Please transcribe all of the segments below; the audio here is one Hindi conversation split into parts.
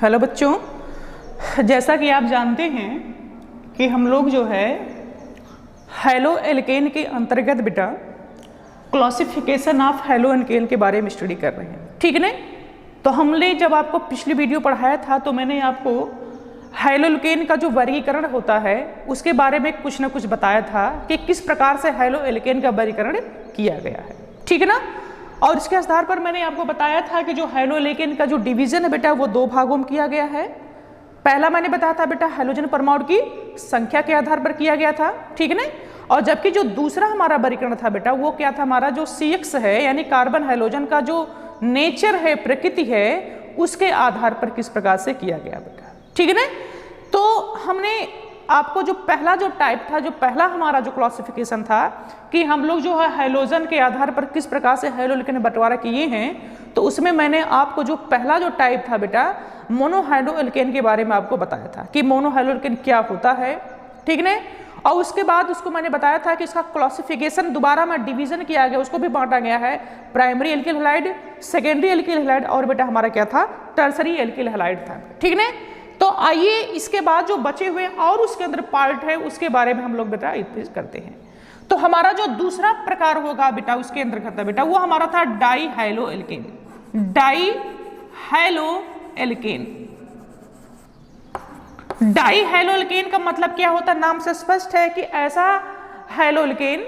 हेलो बच्चों, जैसा कि आप जानते हैं कि हम लोग जो है हैलो एल्केन के अंतर्गत बेटा क्लासिफिकेशन ऑफ हैलो एल्केन के बारे में स्टडी कर रहे हैं, ठीक है। तो हमने जब आपको पिछली वीडियो पढ़ाया था तो मैंने आपको हैलो एल्केन का जो वर्गीकरण होता है उसके बारे में कुछ ना कुछ बताया था कि किस प्रकार से हैलो एल्केन का वर्गीकरण किया गया है, ठीक है ना। और इसके आधार पर मैंने आपको बताया था कि जो हैलो एल्केन का जो डिवीजन है बेटा वो दो भागों में किया गया है। पहला मैंने बताया था बेटा हैलोजन परमाणु की संख्या के आधार पर किया गया था, ठीक है ना। और जबकि जो दूसरा हमारा वर्गीकरण था बेटा वो क्या था, हमारा जो CX है यानी कार्बन हैलोजन का जो नेचर है, प्रकृति है, उसके आधार पर किस प्रकार से किया गया बेटा, ठीक है ना। तो हमने आपको जो पहला जो टाइप था, जो पहला हमारा जो क्लासिफिकेशन था कि हम लोग जो है हैलोजन के आधार पर किस प्रकार से हैलो एल्केन बंटवारा किए हैं, तो उसमें मैंने आपको जो पहला जो टाइप था बेटा मोनो हैलो एल्केन के बारे में आपको बताया था कि मोनो हैलो एल्केन क्या होता है, ठीक है। और उसके बाद उसको मैंने बताया था कि इसका क्लासिफिकेशन दोबारा में डिवीजन किया गया, उसको भी बांटा गया है primary alkyl halide, secondary alkyl halide और बेटा हमारा क्या था टर्सरी एल्किल हैलाइड था, ठीक है। तो आइए इसके बाद जो बचे हुए और उसके अंदर पार्ट है उसके बारे में हम लोग बेटा करते हैं। तो हमारा जो दूसरा प्रकार होगा बेटा उसके अंदर करता बेटा वो हमारा था dihaloalkane. Dihaloalkane, dihaloalkane का मतलब क्या होता है, नाम से स्पष्ट है कि ऐसा हैलो एल्केन,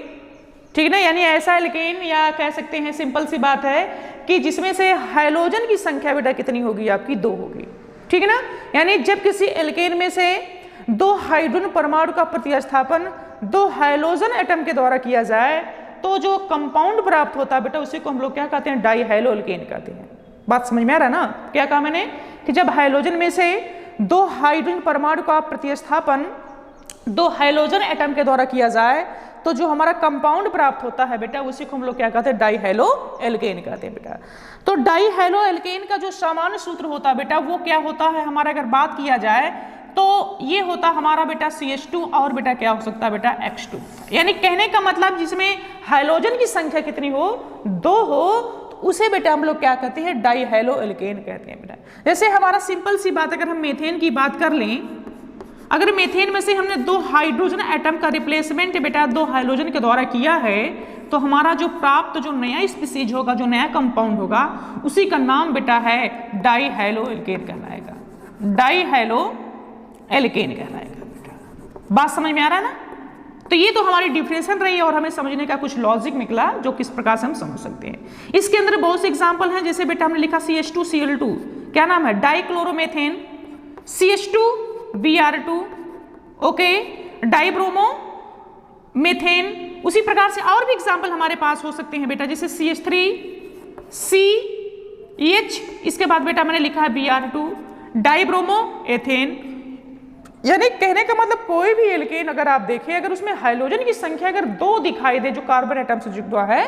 ठीक है ना, यानी ऐसा एल्केन या कह सकते हैं सिंपल सी बात है कि जिसमें से हैलोजन की संख्या बेटा कितनी होगी, आपकी 2 होगी, ठीक है ना। यानी जब किसी एल्केन में से 2 हाइड्रोजन परमाणु का प्रतिस्थापन 2 हैलोजन एटम के द्वारा किया जाए तो जो कंपाउंड प्राप्त होता है बेटा उसी को हम लोग क्या कहते हैं, डाई हैलो एल्केन कहते हैं। बात समझ में आ रहा है ना, क्या कहा मैंने कि जब हैलोजन में से 2 हाइड्रोजन परमाणु का प्रतिस्थापन 2 हैलोजन एटम के द्वारा किया जाए तो जो हमारा कंपाउंड प्राप्त होता है बेटा उसी को हम लोग क्या कहते हैं, डाई हैलो एल्केन कहते हैं बेटा। तो डाई हैलो एल्केन का जो सामान्य सूत्र होता है बेटा वो क्या होता है, हमारा अगर बात किया जाए तो ये होता हमारा बेटा CH2 और बेटा क्या हो सकता है बेटा X2। यानी कहने का मतलब जिसमें हैलोजन की संख्या कितनी हो, 2 हो, तो उसे बेटा हम लोग क्या कहते हैं, डाई हैलो एल्केन कहते हैं बेटा। जैसे हमारा सिंपल सी बात, अगर हम मीथेन की बात कर लें, अगर मीथेन में से हमने 2 हाइड्रोजन एटम का रिप्लेसमेंट बेटा 2 हाइड्रोजन के द्वारा किया है तो हमारा जो प्राप्त जो नया स्पीसीज होगा, जो नया कंपाउंड होगा उसी का नाम बेटा है डाई हैलो एल्केन कहलाएगा, डाई हैलो एल्केन कहलाएगा बेटा। बात समझ में आ रहा है ना। तो ये तो हमारी डिफिनेशन रही और हमें समझने का कुछ लॉजिक निकला जो किस प्रकार से हम समझ सकते हैं। इसके अंदर बहुत से एग्जांपल हैं, जैसे बेटा हमने लिखा CH2Cl2, क्या नाम है, dichloromethane, CH2Br2, okay, dibromo methane. उसी प्रकार से और भी एग्जाम्पल हमारे पास हो सकते हैं बेटा, जैसे CH3CH, इसके बाद बेटा मैंने लिखा है Br2, डाइब्रोमो एथेन। यानी कहने का मतलब कोई भी एल्केन अगर आप देखें, अगर उसमें हाइड्रोजन की संख्या अगर 2 दिखाई दे जो कार्बन एटम से जुड़ा है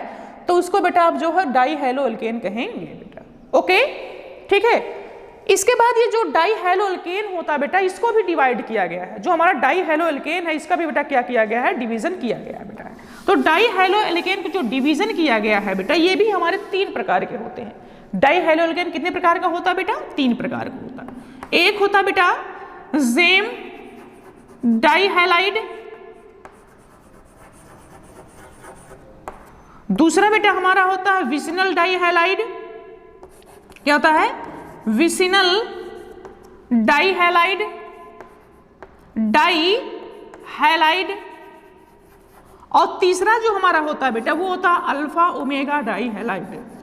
तो उसको बेटा आप जो है डाई हैलो एल्केन कहेंगे बेटा, ओके, ठीक है। इसके बाद ये जो डाई हैलो एल्केन होता है बेटा इसको भी डिवाइड किया गया है, जो हमारा डाई हैलो एल्केन है इसका भी बेटा क्या किया गया है, डिवीजन किया गया है बेटा। तो डाई हैलो एल्केन का जो डिवीजन किया गया है बेटा ये भी हमारे 3 प्रकार के होते हैं। डाई हैलो एल्केन कितने प्रकार का होता है बेटा, 3 प्रकार का होता है। एक होता बेटा जेम डाई हैलाइड, दूसरा बेटा हमारा होता है विसिनल डाई हैलाइड, क्या होता है, vicinal dihalide, dihalide, और तीसरा जो हमारा होता है बेटा वो होता है अल्फा ओमेगा डाई हैलाइड।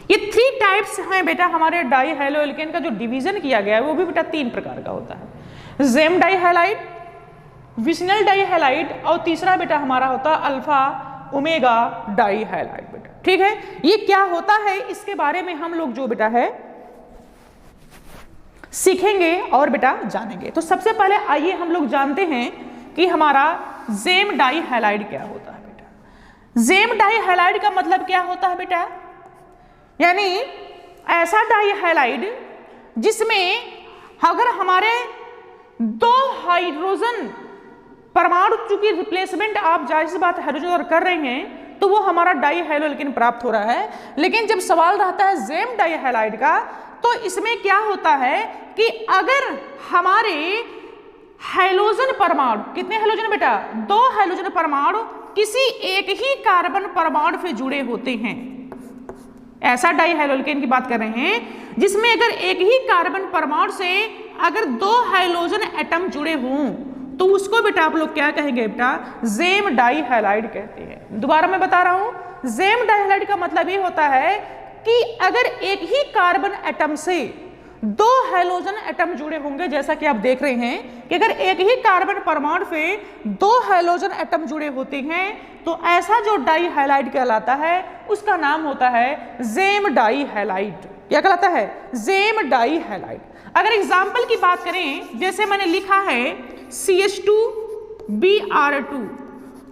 ये 3 टाइप्स हैं बेटा हमारे डाई हैलो एल्केन का जो डिवीजन किया गया है वो भी बेटा 3 प्रकार का होता है, gem dihalide, vicinal dihalide और तीसरा बेटा हमारा होता है अल्फा ओमेगा डाई हैलाइड बेटा, ठीक है। ये क्या होता है इसके बारे में हम लोग जो बेटा है सीखेंगे और बेटा जानेंगे। तो सबसे पहले आइए हम लोग जानते हैं कि हमारा जेम डाई हैलाइड क्या होता है बेटा। जेम डाई हैलाइड का मतलब क्या होता है बेटा, यानी ऐसा डाई हैलाइड जिसमें अगर हमारे 2 हाइड्रोजन परमाणु चूंकि रिप्लेसमेंट आप जाहिर सी बात हाइड्रोजन कर रहे हैं तो वो हमारा डाई हैलो एल्केन प्राप्त हो रहा है। लेकिन जब सवाल रहता है जेम डाई हैलाइड का तो इसमें क्या होता है कि अगर हमारे हाइड्रोजन परमाणु, कितने हाइड्रोजन बेटा, 2 हाइड्रोजन परमाणु किसी एक ही कार्बन परमाणु से जुड़े होते हैं, ऐसा डाइहाइड्रोएल्केन की बात कर रहे हैं जिसमें अगर एक ही कार्बन परमाणु से अगर 2 हाइड्रोजन एटम जुड़े हों तो उसको बेटा आप लोग क्या कहेंगे बेटा, जेम डाइहाइलाइड कहते हैं। दोबारा मैं बता रहा हूं, जेम डाइहाइलाइड का मतलब ये होता है कि अगर एक ही कार्बन एटम से 2 हाइड्रोजन एटम जुड़े होंगे, जैसा कि आप देख रहे हैं कि अगर एक ही कार्बन परमाणु से 2 हाइड्रोजन एटम जुड़े होते हैं तो ऐसा जो डाइहाइलाइड कहलाता है उसका नाम होता है जेम डाइहाइलाइड। क्या कहलाता है, जेम डाइहाइलाइड। अगर एग्जाम्पल की बात करें, जैसे मैंने लिखा है CH2Br2,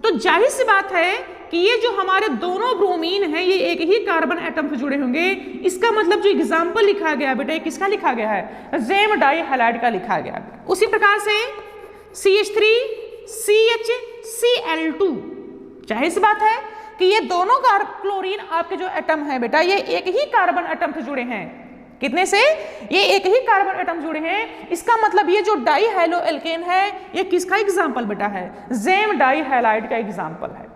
तो जाहिर सी बात है कि ये जो हमारे दोनों ब्रोमीन हैं ये एक ही कार्बन एटम से जुड़े होंगे। इसका मतलब जो एग्जाम्पल लिखा गया बेटा, ये किसका लिखा गया है, जेम डाइहाइलाइड का लिखा गया। उसी प्रकार से CH3CHCl2, जाहिर सी बात है कि ये दोनों क्लोरीन आपके जो एटम है बेटा ये एक ही कार्बन एटम से जुड़े हैं। कितने से, ये एक ही कार्बन एटम जुड़े हैं। इसका मतलब ये जो डाइहाइड्रोएल्केन है ये किसका एग्जाम्पल बेटा है, जेम डाइहाइलाइड का एग्जाम्पल है।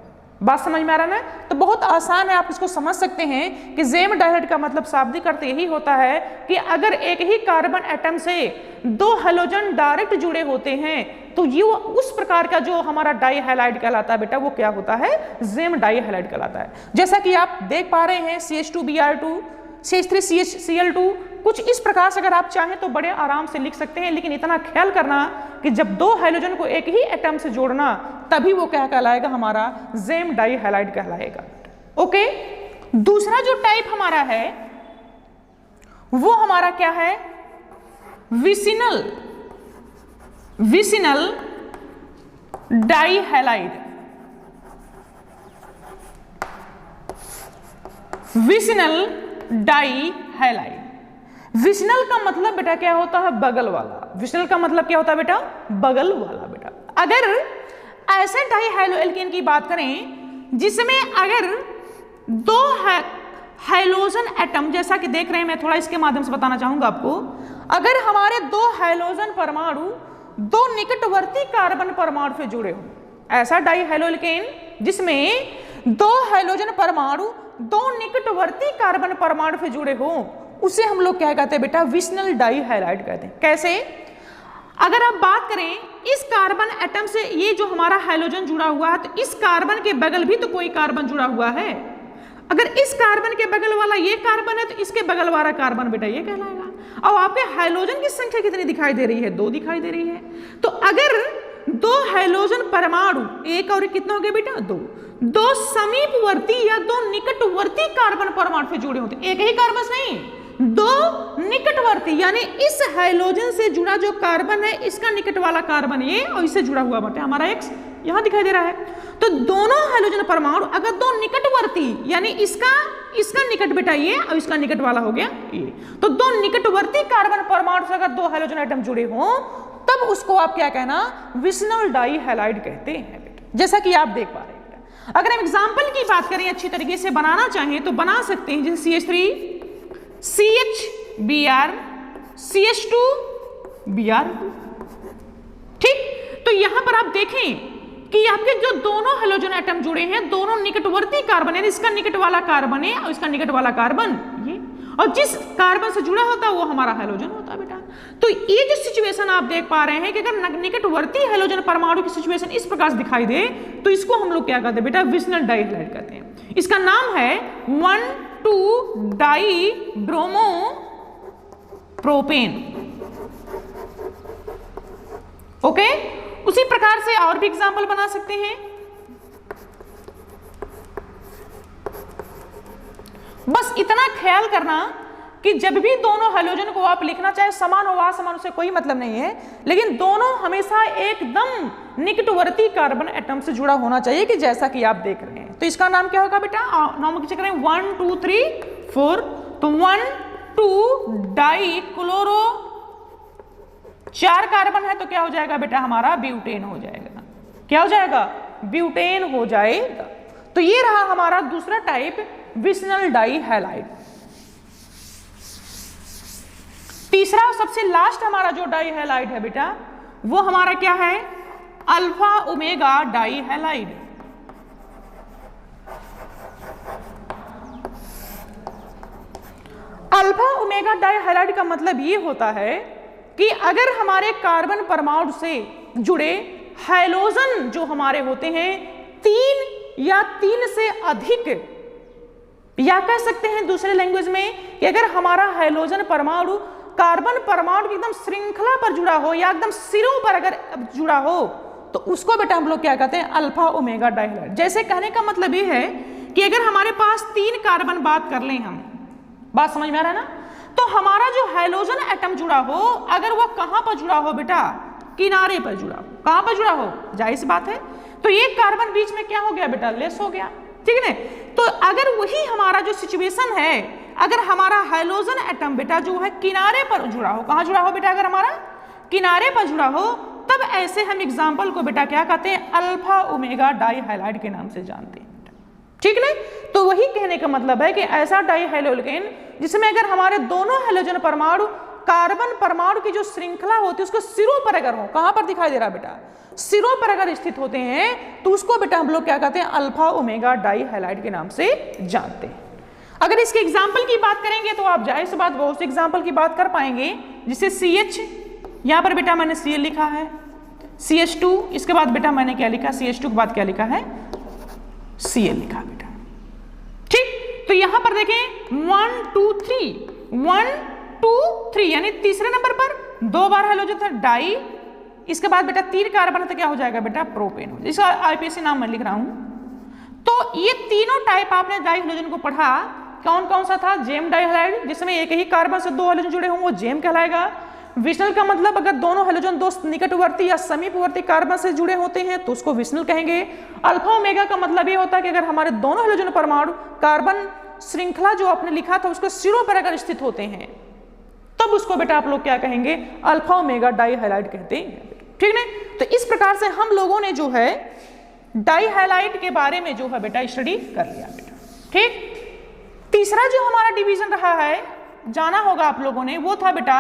बात समझ में आ रहा है ना, तो बहुत आसान है, आप इसको समझ सकते हैं कि जेम डाइहाइलाइड का मतलब शाब्दिक अर्थ यही होता है कि अगर एक ही कार्बन एटम से 2 हाइड्रोजन डायरेक्ट जुड़े होते हैं तो ये उस प्रकार का जो हमारा डाइहाइलाइड कहलाता है बेटा वो क्या होता है, जेम डाइहाइलाइड कहलाता है। जैसा कि आप देख पा रहे हैं CH2Br2, CH3CHCl2 कुछ इस प्रकार से अगर आप चाहें तो बड़े आराम से लिख सकते हैं, लेकिन इतना ख्याल करना कि जब 2 हाइड्रोजन को एक ही एटम से जोड़ना तभी वो क्या कहलाएगा, हमारा जेम डाइहाइलाइड कहलाएगा। ओके, दूसरा जो टाइप हमारा है वो हमारा क्या है, विसिनल डाइहाइलाइड। विसिनल डाइहाइलाइड, विसिनल का मतलब बेटा क्या होता है, बगल वाला। विसिनल का मतलब क्या होता है बेटा, बगल वाला बेटा। अगर ऐसे डाइहाइड्रोएल्केन की बात करें जिसमें अगर 2 हाइड्रोजन एटम, जैसा कि देख रहे हैं, मैं थोड़ा इसके माध्यम से बताना चाहूंगा आपको, अगर हमारे 2 हाइड्रोजन परमाणु 2 निकटवर्ती कार्बन परमाणु से जुड़े हो, ऐसा डाइहाइड्रोएल्केन जिसमें 2 हाइड्रोजन परमाणु 2 निकटवर्ती कार्बन परमाणु से जुड़े हो उसे हम लोग क्या कहते हैं बेटा, विसिनल डाइहाइलाइड कहते हैं। कैसे, अगर आप बात करें इस कार्बन एटम से ये जो हमारा हाइड्रोजन जुड़ा हुआ है तो इस कार्बन के बगल भी तो कोई कार्बन जुड़ा हुआ है। अगर इस कार्बन के बगल वाला ये कार्बन है तो इसके बगल वाला कार्बन बेटा ये कहलाएगा। और आपके हाइड्रोजन की संख्या कितनी दिखाई दे रही है, 2 दिखाई दे रही है। तो अगर 2 हाइड्रोजन परमाणु, एक और कितना हो गया बेटा, 2 समीपवर्ती या 2 निकटवर्ती कार्बन परमाणु से जुड़े होते, एक ही कार्बन नहीं 2 निकटवर्ती, यानी इस हाइड्रोजन से जुड़ा जो कार्बन है इसका निकट वाला कार्बन ये और इससे जुड़ा हुआ बेटा हमारा X यहां दिखाई दे रहा है। तो दोनों हाइड्रोजन परमाणु अगर 2 निकटवर्ती, यानी इसका निकट बेटा ये और इसका निकट वाला हो गया ये, तो 2 निकटवर्ती कार्बन परमाणु से अगर 2 हाइड्रोजन एटम जुड़े हों तब उसको आप क्या कहना, विसिनल डाइहाइलाइड कहते हैं बेटा, जैसा कि आप देख पा रहे हैं बेटा। अगर हम एग्जाम्पल की बात करें, अच्छी तरीके से बनाना चाहें तो बना सकते हैं, जैसे CH3CHBr CH2Br2, ठीक। तो यहां पर आप देखें कि आपके जो दोनों हाइड्रोजन एटम जुड़े हैं, दोनों निकटवर्ती कार्बन है, इसका निकट वाला कार्बन है और इसका निकट वाला कार्बन ये, और जिस कार्बन से जुड़ा होता है वो हमारा हाइड्रोजन होता है बेटा। तो ये जो सिचुएशन आप देख पा रहे हैं कि अगर निकटवर्ती हाइड्रोजन परमाणु की सिचुएशन इस प्रकार से दिखाई दे तो इसको हम लोग क्या कहते हैं बेटा, विसिनल डाइहाइलाइड कहते हैं। इसका नाम है 1,2-डाइब्रोमोप्रोपेन। ओके, उसी प्रकार से और भी एग्जाम्पल बना सकते हैं। बस इतना ख्याल करना कि जब भी दोनों हाइड्रोजन को आप लिखना चाहे समान हो असमान उससे कोई मतलब नहीं है, लेकिन दोनों हमेशा एकदम निकटवर्ती कार्बन एटम से जुड़ा होना चाहिए, कि जैसा कि आप देख रहे हैं। तो इसका नाम क्या होगा बेटा, नाम की चक्कर 1 2 3 4, तो 1,2-डाइक्लोरो, 4 कार्बन है तो क्या हो जाएगा बेटा, हमारा ब्यूटेन हो जाएगा। क्या हो जाएगा, ब्यूटेन हो जाएगा। तो ये रहा हमारा दूसरा टाइप, विसिनल डाइहाइलाइड। तीसरा सबसे लास्ट हमारा जो डाई हैलाइड है बेटा वो हमारा क्या है, alpha omega die halide. Alpha omega die halide का मतलब ये होता है कि अगर हमारे कार्बन परमाणु से जुड़े हैलोजन जो हमारे होते हैं 3 या 3 से अधिक, या कह सकते हैं दूसरे लैंग्वेज में कि अगर हमारा हैलोजन परमाणु कार्बन परमाणु की एकदम श्रृंखला पर जुड़ा हो या एकदम सिरों पर अगर जुड़ा हो तो उसको बेटा हम लोग क्या कहते हैं, अल्फा ओमेगा डाई हैलाइड। जैसे कहने का मतलब ये है कि अगर हमारे पास 3 कार्बन बात कर लें हम, बात समझ में आ रहा है ना, तो हमारा जो हैलोजन एटम जुड़ा हो अगर वो कहां पर जुड़ा हो बेटा, किनारे पर जुड़ा हो। कहां पर जुड़ा हो, जाहिर सी बात है, तो ये कार्बन बीच में क्या हो गया बेटा, लेस हो गया, ठीक है। तो अगर वही हमारा जो सिचुएशन है, अगर हमारा हैलोजन एटम बेटा जो है किनारे पर जुड़ा हो, कहां जुड़ा हो बेटा, अगर हमारा किनारे पर जुड़ा हो, तब ऐसे हम एग्जाम्पल को बेटा क्या कहते हैं, अल्फा ओमेगा डाई हैलाइड के नाम से जानते हैं, ठीक है। तो वही कहने का मतलब है कि ऐसा डाई हैलोजेन जिसमें अगर हमारे दोनों हैलोजन परमाणु कार्बन परमाणु की जो श्रृंखला होती है उसको सिरों पर अगर हो, कहां पर दिखाई दे रहा बेटा, सिरों पर अगर स्थित होते हैं तो उसको बेटा हम लोग क्या कहते हैं, अल्फा ओमेगा डाई हैलाइड के नाम से जानते हैं। अगर इसके एग्जाम्पल की बात करेंगे तो आप जाहिर सी बात बहुत से एग्जाम्पल की बात कर पाएंगे, जिसे CH, यहां पर बेटा मैंने Cl लिखा है, CH2, इसके बाद बेटा मैंने क्या लिखा, CH2 के बाद क्या लिखा है, Cl लिखा बेटा, ठीक। तो यहां पर देखें 1 2 3 1 2 3 यानी तीसरे नंबर पर 2 बार हैलोजन था डाई, इसके बाद बेटा 3 कार्बन है तो क्या हो जाएगा बेटा, प्रोपेन हो जाएगा। इसका IPC नाम मैं लिख रहा हूं। तो ये तीनों टाइप आपने डाई हैलोजन को पढ़ा, कौन कौन सा था, जेम डाई हैलाइड जिसमें एक ही कार्बन से 2 हैलोजन जुड़े हों वो जेम कहलाएगा। विशनल का मतलब अगर दोनों हैलोजन 2 निकटवर्ती या समीपवर्ती कार्बन से जुड़े होते हैं तो उसको विशनल कहेंगे। अल्फा ओमेगा का मतलब ये होता है कि अगर हमारे दोनों हैलोजन परमाणु कार्बन श्रृंखला जो आपने लिखा था उसके सिरों पर अगर स्थित होते हैं तब उसको बेटा आप लोग क्या कहेंगे, अल्फा ओमेगा डाई हैलाइड कहते हैं, ठीक है। तो इस प्रकार से हम लोगों ने जो है डाई हैलाइड के बारे में जो है बेटा स्टडी कर लिया बेटा, ठीक। तीसरा जो हमारा डिवीजन रहा है, जाना होगा आप लोगों ने, वो था बेटा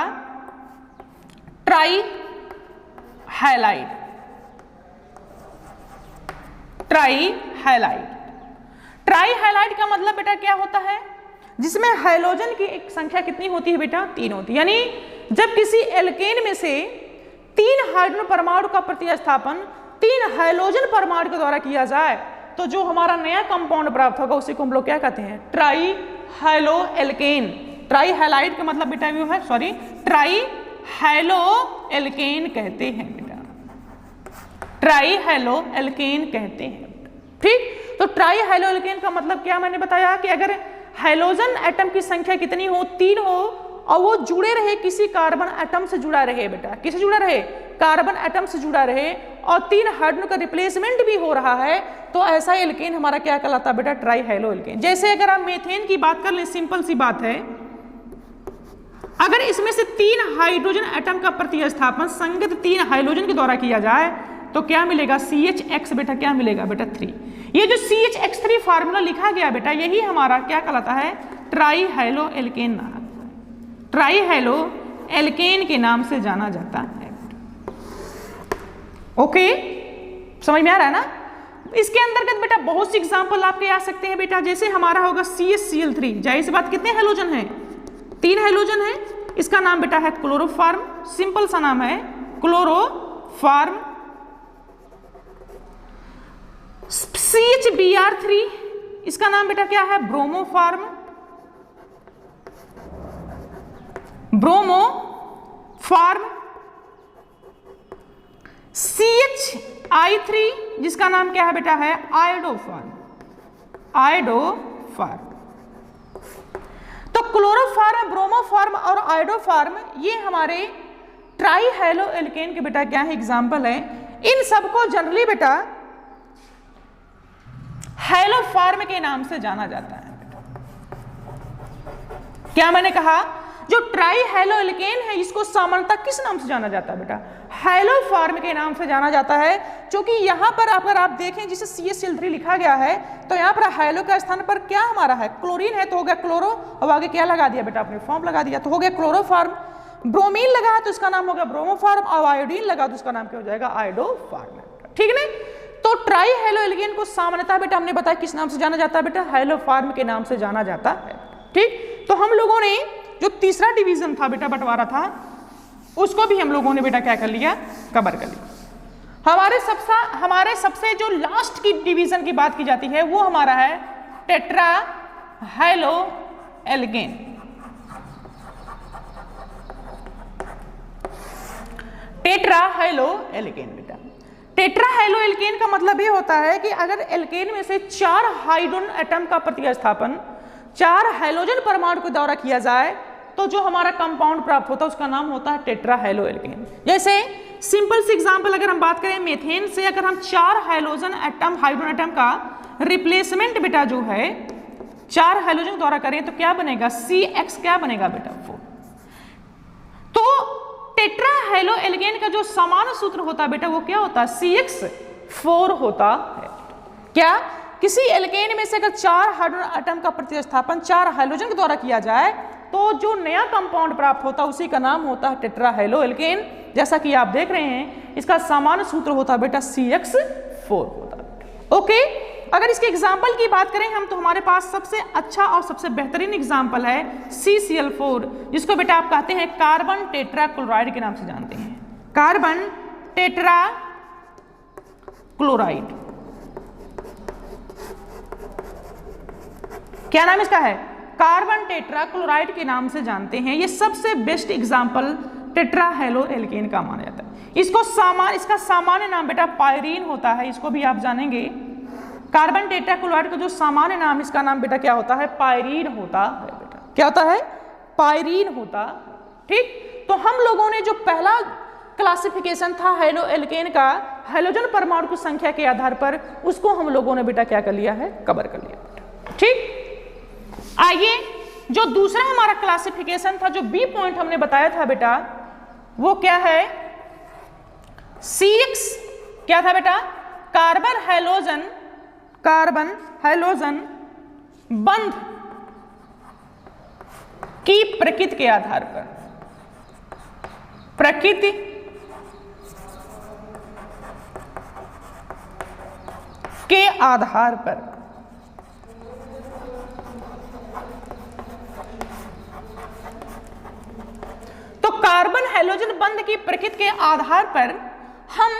try halide. Try halide, try halide का मतलब बेटा क्या होता है, जिसमें हैलोजन की एक संख्या कितनी होती है बेटा, 3 होती है। यानी जब किसी एल्केन में से 3 हाइड्रोजन परमाणु का प्रतिस्थापन 3 हैलोजन परमाणु के द्वारा किया जाए तो जो हमारा नया कंपाउंड प्राप्त होगा उसी को हम लोग क्या कहते हैं, trihaloalkane. Trihalide का मतलब बेटा वो है, सॉरी, ट्राई हैलो एल्केन कहते हैं बेटा, ट्राई हैलो एल्केन कहते हैं, ठीक। तो ट्राई हैलो एल्केन का मतलब क्या मैंने बताया कि अगर हैलोजन एटम की संख्या कितनी हो, 3 हो, और वो जुड़े रहे किसी कार्बन एटम से जुड़ा रहे बेटा, किससे जुड़ा रहे, कार्बन एटम से जुड़ा रहे, और 3 हाइड्रोजन का रिप्लेसमेंट भी हो रहा है, तो ऐसा एल्केन हमारा क्या कहलाता है बेटा, ट्राई हैलो एल्केन। जैसे अगर आप मीथेन की बात कर ले, सिंपल सी बात है, अगर इसमें से 3 हाइड्रोजन एटम का प्रतिस्थापन संगत 3 हैलोजन के द्वारा किया जाए तो क्या मिलेगा, CHX बेटा, क्या मिलेगा बेटा, 3। ये जो CHX3 फार्मूला लिखा गया बेटा, यही हमारा क्या कहलाता है, ट्राई हैलो एल्केन नाम, ट्राई हैलो एल्केन के नाम से जाना जाता है। ओके, समझ में आ रहा है ना। इसके अंतर्गत बेटा बहुत सी एग्जांपल आपके आ सकते हैं बेटा, जैसे हमारा होगा CHCl3, जाहिर सी बात कितने हैलोजन है, 3 हैलोजन है, इसका नाम बेटा है क्लोरोफॉर्म, सिंपल सा नाम है क्लोरोफॉर्म। CHBr3, इसका नाम बेटा क्या है, ब्रोमोफॉर्म, ब्रोमोफॉर्म। CHI3, जिसका नाम क्या है बेटा है, आयोडोफॉर्म, आयोडोफॉर्म। तो क्लोरोफॉर्म, ब्रोमोफॉर्म और आयोडोफॉर्म ये हमारे ट्राई हैलो एल्केन के बेटा क्या है, एग्जाम्पल है। इन सबको जनरली बेटा हैलोफॉर्म के नाम से जाना जाता है बेटा। क्या मैंने कहा, जो ट्राई हैलो एल्केन है इसको सामान्यतः किस नाम से जाना जाता है बेटा, हैलोफॉर्म के नाम से जाना जाता है, क्योंकि यहां पर अगर आप देखें जिसे CHCl3 लिखा गया है तो यहां पर हैलो का स्थान पर क्या हमारा है, क्लोरीन है, तो हो गया क्लोरो, और आगे क्या लगा दिया बेटा, अपने फॉर्म लगा दिया, तो हो गया क्लोरोफॉर्म। ब्रोमीन लगा तो इसका नाम होगा ब्रोमोफॉर्म, और आयोडीन लगा तो इसका नाम क्या हो जाएगा, आयोडोफॉर्म। ठीक है ना। तो ट्राई हेलो एल्केन को सामान्यतः बेटा हमने बताया किस नाम से जाना जाता है बेटा, हेलोफॉर्म के नाम से जाना जाता है। ठीक, तो हम लोगों ने जो तीसरा डिवीजन था बेटा, बंटवारा था, उसको भी हम लोगों ने बेटा क्या कर लिया, कवर कर लिया। हमारे सबसे जो लास्ट की डिवीजन की बात की जाती है वो हमारा है tetra halo alkane. Tetra halo alkane बेटा, टेट्रा हेलो एल्केन का मतलब ये होता है कि अगर एल्केन में से 4 हाइड्रोजन एटम का प्रतिस्थापन 4 हाइड्रोजन परमाणु के द्वारा किया जाए तो जो हमारा कंपाउंड प्राप्त होता है उसका नाम होता है टेट्रा हेलो एल्केन। जैसे सिंपल सी एग्जांपल अगर हम बात करें मेथेन से, अगर हम 4 हाइड्रोजन एटम का रिप्लेसमेंट बेटा जो है 4 हाइड्रोजन द्वारा करें तो क्या बनेगा, CX क्या बनेगा बेटा, 4। तो टेट्रा हेलो एल्केन का जो सामान्य सूत्र होता है बेटा वो क्या होता है, CX4 होता है। क्या, किसी एल्केन में से अगर 4 हाइड्रोजन एटम का प्रतिस्थापन 4 हाइड्रोजन के द्वारा किया जाए तो जो नया कंपाउंड प्राप्त होता है उसी का नाम होता है टेट्रा हेलो एल्केन। जैसा कि आप देख रहे हैं इसका सामान्य सूत्र होता है बेटा CX4 होता है। ओके, अगर इसके एग्जाम्पल की बात करें हम तो हमारे पास सबसे अच्छा और सबसे बेहतरीन एग्जाम्पल है CCl4, जिसको बेटा आप कहते हैं कार्बन टेट्रा क्लोराइड के नाम से जानते हैं, कार्बन टेट्रा क्लोराइड। क्या नाम इसका है, कार्बन टेट्रा क्लोराइड के नाम से जानते हैं। ये सबसे best example tetra halo alkane का माना जाता है। इसका सामान्य नाम बेटा पायरीन होता है, इसको भी आप जानेंगे। कार्बन टेट्रा क्लोराइड का जो सामान्य नाम, इसका नाम बेटा क्या होता है, पायरीन होता है बेटा। क्या होता है, पायरीन होता। ठीक, तो हम लोगों ने जो पहला क्लासिफिकेशन था हेलो एल्केन का हाइड्रोजन परमाणु की संख्या के आधार पर, उसको हम लोगों ने बेटा क्या कर लिया है, कवर कर लिया बेटा। ठीक, आइए जो दूसरा हमारा क्लासिफिकेशन था, जो बी पॉइंट हमने बताया था बेटा, वो क्या है, CX क्या था बेटा, कार्बन हाइड्रोजन बंध की प्रकृति के आधार पर, प्रकृति के आधार पर तो कार्बन हाइड्रोजन बंध की प्रकृति के आधार पर हम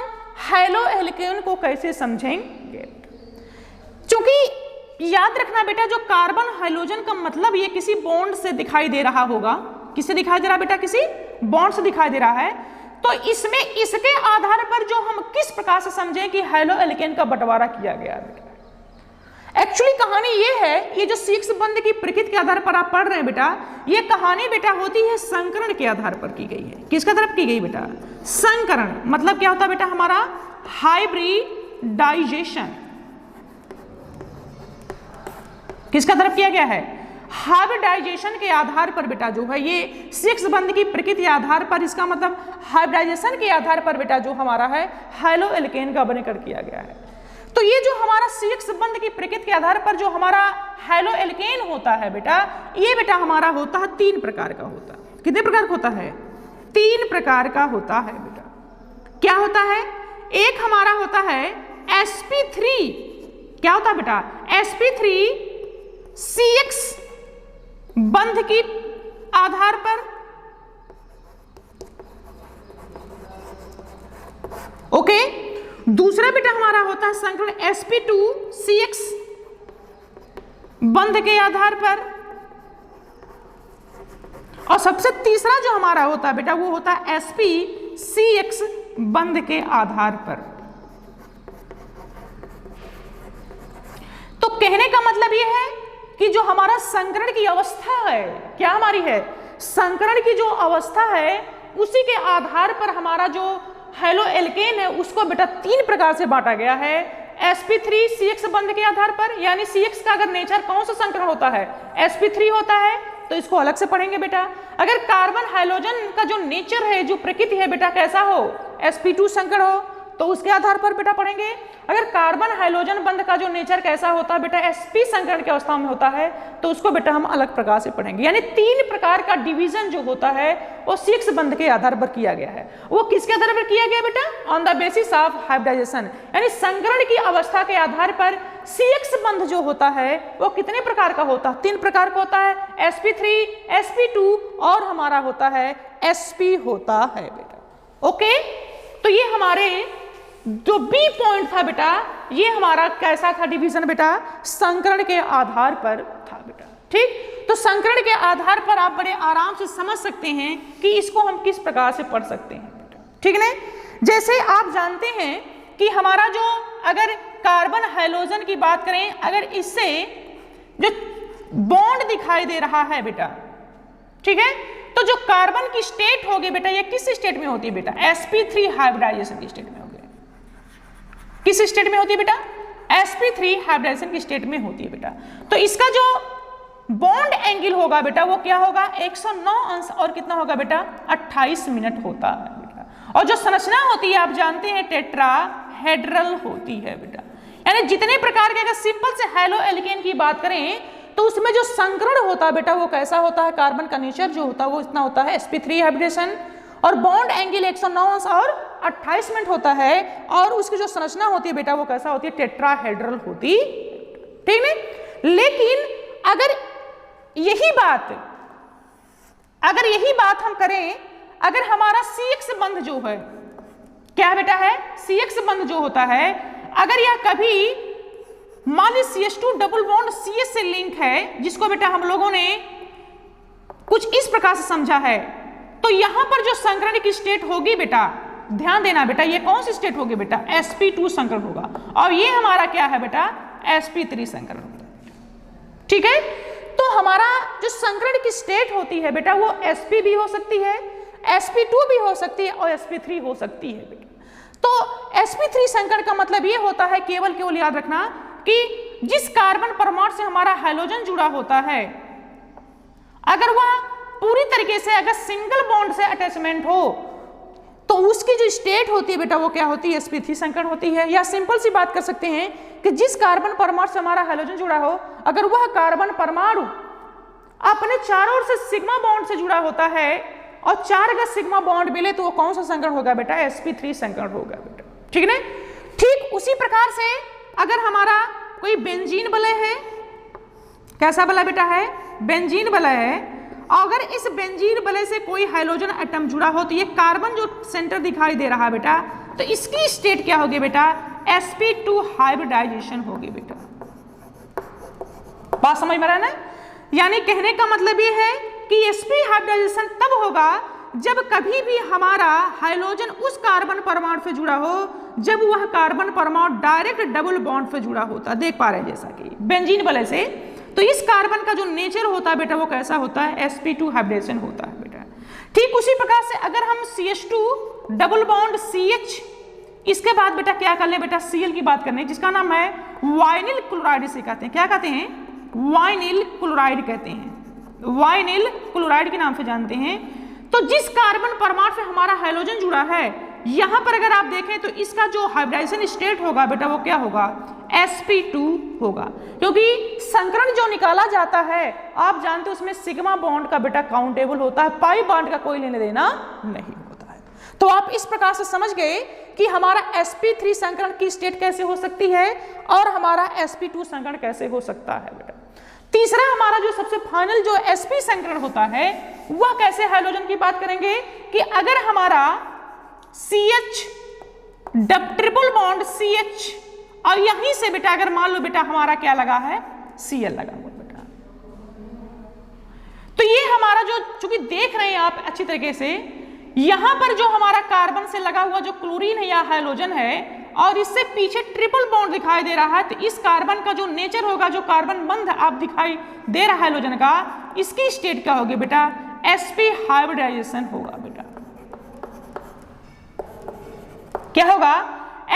हेलो एल्केन को कैसे समझेंगे। क्योंकि याद रखना बेटा, जो कार्बन हाइड्रोजन का मतलब ये किसी बॉन्ड से दिखाई दे रहा होगा, किससे दिखाई दे रहा बेटा, किसी बॉन्ड से दिखाई दे रहा है। तो इसमें इसके आधार पर जो हम किस प्रकार से समझें कि हेलो एल्केन का बंटवारा किया गया बेटा। एक्चुअली कहानी ये है, ये जो CX बंध की प्रकृति के आधार पर आप पढ़ रहे हैं बेटा, ये कहानी बेटा होती है संकरण के आधार पर की गई है। किसके तरफ की गई बेटा, संकरण। मतलब क्या होता है बेटा, हमारा हाइब्रिडाइजेशन। किसका तरफ किया गया है, हाइब्रिडाइजेशन के आधार पर बेटा जो है ये CX बंध की प्रकृति के आधार पर, इसका मतलब हाइब्रिडाइजेशन के आधार पर बेटा जो हमारा है हेलो एल्केन का बनकर किया गया है। तो ये जो हमारा CX बंध की प्रकृति के आधार पर जो हमारा हेलो एल्केन होता है बेटा, ये बेटा हमारा होता है 3 प्रकार का होता है। कितने प्रकार का होता है, 3 प्रकार का होता है बेटा। क्या होता है, एक हमारा होता है sp3। क्या होता है बेटा, sp3 CX बंध की आधार पर, ओके। दूसरा बेटा हमारा होता है संकरण sp2 CX बंध के आधार पर, और सबसे तीसरा जो हमारा होता है बेटा वो होता है sp CX बंध के आधार पर। तो कहने का मतलब ये है कि जो हमारा संकरण की अवस्था है, क्या हमारी है, संकरण की जो अवस्था है, उसी के आधार पर हमारा जो हेलो एल्केन है उसको बेटा 3 प्रकार से बांटा गया है। sp3 CX बंध के आधार पर, यानी CX का अगर नेचर कौन सा संकरण होता है, sp3 होता है, तो इसको अलग से पढ़ेंगे बेटा। अगर कार्बन हाइड्रोजन का जो नेचर है, जो प्रकृति है बेटा, कैसा हो, sp2 संकरण हो, तो उसके आधार पर बेटा पढ़ेंगे। अगर कार्बन हाइड्रोजन बंध का जो नेचर कैसा होता है बेटा, sp संकरण की अवस्था में होता है, तो उसको बेटा हम अलग प्रकार से पढ़ेंगे। यानी 3 प्रकार का डिवीजन जो होता है वो CX बंध के आधार पर किया गया है। वो किसके आधार पर किया गया बेटा? On the basis of hybridisation, यानी संकरण की अवस्था के आधार पर CX बंध जो होता है वो कितने प्रकार का होता है? 3 प्रकार का होता है, sp3, sp2 और हमारा होता है sp होता है बेटा। ओके, तो ये हमारे जो बी पॉइंट था बेटा, ये हमारा कैसा था डिवीजन बेटा? संकरण के आधार पर था बेटा। ठीक, तो संकरण के आधार पर आप बड़े आराम से समझ सकते हैं कि इसको हम किस प्रकार से पढ़ सकते हैं बेटा। ठीक है, जैसे आप जानते हैं कि हमारा जो अगर कार्बन हाइड्रोजन की बात करें, अगर इससे जो बॉन्ड दिखाई दे रहा है बेटा, ठीक है, तो जो कार्बन की स्टेट होगी बेटा, ये किस स्टेट में होती है बेटा? sp3 हाइब्रिडाइजेशन की स्टेट में होगी। किस स्टेट में होती है बेटा? sp3 हाइब्रिडाइजेशन की स्टेट में होती है बेटा। तो इसका जो बॉन्ड एंगल होगा बेटा वो क्या होगा? 109 अंश और कितना होगा बेटा? 28 मिनट होता है बेटा। और जो संरचना होती है आप जानते हैं टेट्राहेड्रल होती है बेटा, यानी जितने प्रकार के, अगर सिंपल से हैलो एल्केन की बात करें तो उसमें जो संकरण होता है बेटा वो कैसा होता है? कार्बन का नेचर जो होता है वो इतना होता है sp3 हाइब्रिडेशन, और बॉन्ड एंगल 109 अंश और 28 मिनट होता है, और उसकी जो संरचना होती है बेटा वो कैसा होती है? टेट्राहेड्रल होती। ठीक है, लेकिन अगर यही बात हम करें, अगर हमारा CX बंध जो है, क्या बेटा है? CX बंध जो होता है, अगर यह कभी मान ली CH2 डबल बॉन्ड CS से लिंक है, जिसको बेटा हम लोगों ने कुछ इस प्रकार से समझा है, तो यहां पर जो संकरण की स्टेट होगी बेटा, ध्यान देना बेटा, ये कौन सी स्टेट होगी बेटा? sp2 संकरण होगा, और ये हमारा क्या है बेटा? sp3 संकरण होगा। ठीक है, तो हमारा जो संकरण की स्टेट होती है बेटा वो sp भी हो सकती है, sp2 भी हो सकती है और sp3 हो सकती है बेटा। तो sp3 संकरण का मतलब ये होता है, केवल याद रखना कि जिस कार्बन परमाणु से हमारा हाइड्रोजन जुड़ा होता है, अगर वह पूरी तरीके से अगर सिंगल बॉन्ड से अटैचमेंट हो तो उसकी जो स्टेट होती है बेटा वो क्या होती है? sp3 संकरण होती है। या सिंपल सी बात कर सकते हैं कि जिस कार्बन परमाणु से हमारा हाइड्रोजन जुड़ा हो, अगर वह कार्बन परमाणु अपने चारों ओर से सिग्मा बॉन्ड से जुड़ा होता है और 4 अगर सिग्मा बॉन्ड मिले तो वो कौन सा संकरण होगा बेटा? sp3 संकरण होगा बेटा। ठीक है, ठीक उसी प्रकार से अगर हमारा कोई बेंजीन वलय है, कैसा वलय बेटा है? बेंजीन वलय है, अगर इस बेंजीन वलय से कोई हाइड्रोजन एटम जुड़ा हो तो ये कार्बन जो सेंटर दिखाई दे रहा है बेटा, तो इसकी स्टेट क्या होगी बेटा? sp2 हाइब्रिडाइजेशन होगी बेटा। बात समझ में आ रहा है ना? यानी कहने का मतलब ये है कि sp हाइब्रिडाइजेशन तब होगा जब कभी भी हमारा हाइड्रोजन उस कार्बन परमाणु से जुड़ा हो जब वह कार्बन परमाणु डायरेक्ट डबल बॉन्ड से जुड़ा होता। देख पा रहे हैं जैसा कि बेंजीन वलय से, तो इस कार्बन का जो नेचर होता है बेटा वो कैसा होता है? sp2 हाइब्रिडेशन होता है बेटा। ठीक उसी प्रकार से अगर हम CH2 डबल बॉन्ड CH, इसके बाद बेटा क्या कर ले बेटा? Cl की बात करने, जिसका नाम है वाइनिल क्लोराइड से कहते हैं। क्या कहते हैं? वाइनिल क्लोराइड कहते हैं, वाइनिल क्लोराइड के नाम से जानते हैं। तो जिस कार्बन परमाणु से हमारा हाइड्रोजन जुड़ा है, यहां पर अगर आप देखें तो इसका जो हाइब्रिडाइजेशन स्टेट होगा बेटा वो क्या होगा? sp2 होगा, क्योंकि संकरण जो निकाला जाता है आप जानते हो उसमें सिग्मा बॉन्ड का बेटा काउंटेबल होता है, पाई बॉन्ड का कोई लेने देना नहीं होता है। तो आप इस प्रकार से समझ गए कि हमारा sp3 संकरण की स्टेट कैसे हो सकती है और हमारा sp2 संकरण कैसे हो सकता है बेटा। तीसरा हमारा जो सबसे फाइनल जो sp संकरण होता है वह कैसे हाइड्रोजन की बात करेंगे कि अगर हमारा CH ट्रिपल बॉन्ड CH और यहीं से बेटा अगर मान लो बेटा हमारा क्या लगा है? Cl लगा हुआ बेटा, तो ये हमारा जो चूंकि देख रहे हैं आप अच्छी तरीके से, यहां पर जो हमारा कार्बन से लगा हुआ जो क्लोरीन है या हाइड्रोजन है और इससे पीछे ट्रिपल बॉन्ड दिखाई दे रहा है, तो इस कार्बन का जो नेचर होगा, जो कार्बन बंध आप दिखाई दे रहा है हाइड्रोजन का, इसकी स्टेट क्या होगी बेटा? sp हाइब्रिडाइजेशन होगा बेटा। क्या होगा?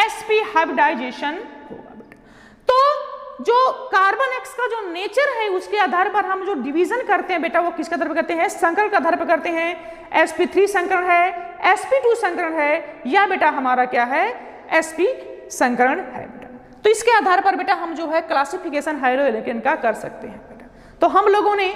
sp हाइब्रिडाइजेशन होगा बेटा। तो जो कार्बन एक्स का जो नेचर है उसके आधार पर हम जो डिवीजन करते हैं बेटा वो किसके आधार पर करते हैं? संकरण के आधार पर करते हैं। sp3 संकरण है, sp2 संकरण है, या बेटा हमारा क्या है? sp संकरण है बेटा। तो इसके आधार पर बेटा हम जो है क्लासिफिकेशन हाइड्रोएल्केन का कर सकते हैं बेटा। तो हम लोगों ने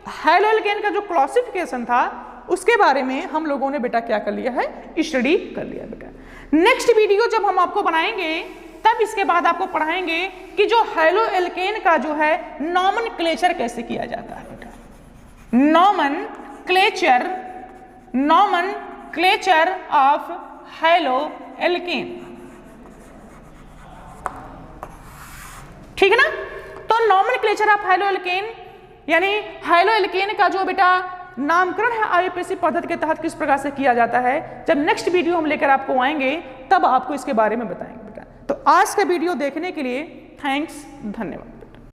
हाइड्रोएल्केन का जो क्लासिफिकेशन था उसके बारे में हम लोगों ने बेटा क्या कर लिया है, स्टडी कर लिया बेटा। नेक्स्ट वीडियो जब हम आपको बनाएंगे तब इसके बाद आपको पढ़ाएंगे कि जो हैलो एल्केन का जो है नॉमेनक्लेचर कैसे किया जाता है बेटा। नॉमेनक्लेचर ऑफ हैलो एल्केन, ठीक है ना। तो नॉमेनक्लेचर ऑफ हैलो एल्केन यानी हैलो एल्केन का जो बेटा नामकरण है आईयूपीएसी पद्धति के तहत किस प्रकार से किया जाता है, जब नेक्स्ट वीडियो हम लेकर आपको आएंगे तब आपको इसके बारे में बताएंगे बेटा। तो आज का वीडियो देखने के लिए थैंक्स, धन्यवाद।